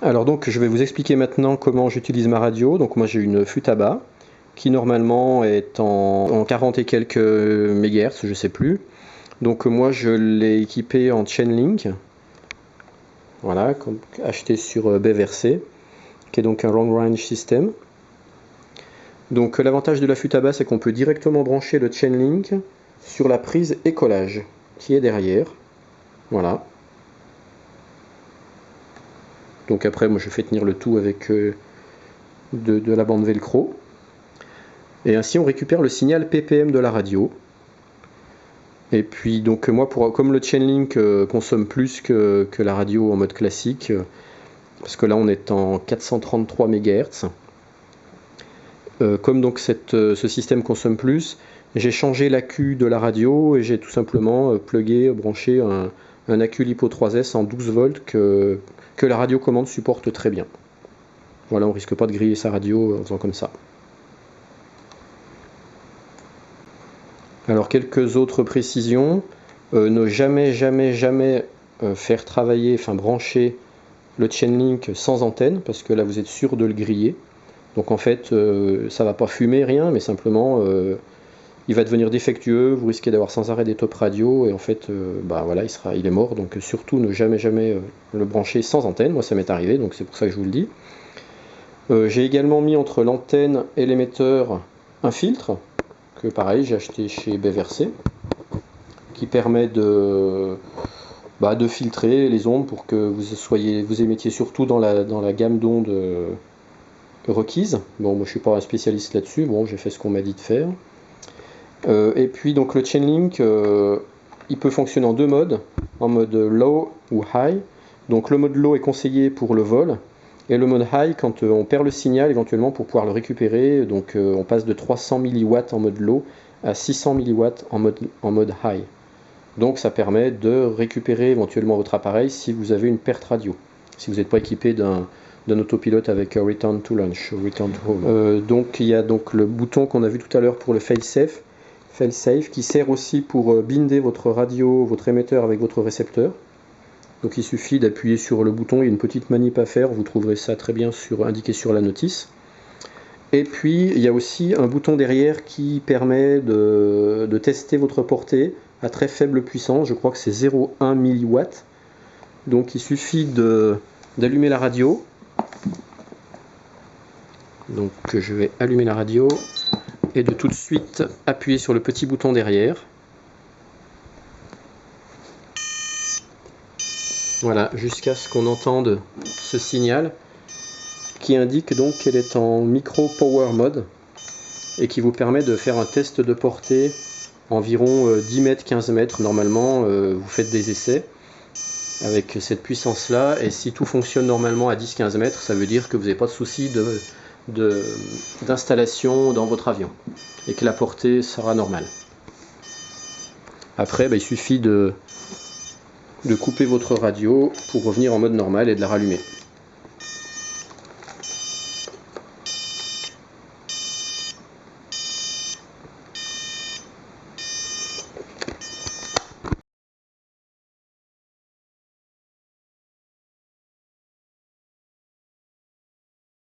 Alors donc je vais vous expliquer maintenant comment j'utilise ma radio. Donc moi j'ai une Futaba qui normalement est en 40 et quelques MHz, je sais plus. Donc moi je l'ai équipée en Chainlink, voilà, acheté sur BVRC, qui est donc un long range system. Donc l'avantage de la Futaba, c'est qu'on peut directement brancher le Chainlink sur la prise écolage qui est derrière. Voilà. Donc après, moi je fais tenir le tout avec de la bande velcro. Et ainsi on récupère le signal ppm de la radio. Et puis donc moi, comme le Chainlink consomme plus que la radio en mode classique, parce que là on est en 433 MHz, comme donc ce système consomme plus, j'ai changé l'accu de la radio et j'ai tout simplement branché un accu LiPo 3S en 12 volts que la radiocommande supporte très bien. Voilà, on risque pas de griller sa radio en faisant comme ça. Alors quelques autres précisions, ne jamais faire travailler, brancher le Chainlink sans antenne, parce que là vous êtes sûr de le griller. Donc en fait ça va pas fumer rien, mais simplement il va devenir défectueux, vous risquez d'avoir sans arrêt des top radio, et en fait voilà, il est mort. Donc surtout ne jamais le brancher sans antenne. Moi ça m'est arrivé, donc c'est pour ça que je vous le dis. J'ai également mis entre l'antenne et l'émetteur un filtre, que pareil j'ai acheté chez BVRC, qui permet de filtrer les ondes pour que vous émettiez surtout dans la gamme d'ondes requise. Bon, moi je suis pas un spécialiste là-dessus, bon, j'ai fait ce qu'on m'a dit de faire. Et puis donc le Chainlink, il peut fonctionner en deux modes, en mode low ou high. Donc le mode low est conseillé pour le vol, et le mode high quand on perd le signal éventuellement pour pouvoir le récupérer. Donc on passe de 300 mW en mode low à 600 mW en mode high. Donc ça permet de récupérer éventuellement votre appareil si vous avez une perte radio, si vous n'êtes pas équipé d'un autopilote avec Return to Launch, Return to Home. Donc il y a donc le bouton qu'on a vu tout à l'heure pour le fail-safe, qui sert aussi pour binder votre radio, votre émetteur avec votre récepteur. Donc il suffit d'appuyer sur le bouton, il y a une petite manip à faire, vous trouverez ça très bien indiqué sur la notice. Et puis il y a aussi un bouton derrière qui permet de tester votre portée à très faible puissance, je crois que c'est 0,1 mW. Donc il suffit d'allumer la radio. Donc je vais allumer la radio et de tout de suite appuyer sur le petit bouton derrière. Voilà, jusqu'à ce qu'on entende ce signal qui indique donc qu'elle est en micro power mode et qui vous permet de faire un test de portée environ 10 mètres, 15 mètres. Normalement, vous faites des essais avec cette puissance là, et si tout fonctionne normalement à 10-15 mètres, ça veut dire que vous n'avez pas de souci d'installation dans votre avion et que la portée sera normale. Après il suffit de couper votre radio pour revenir en mode normal et de la rallumer.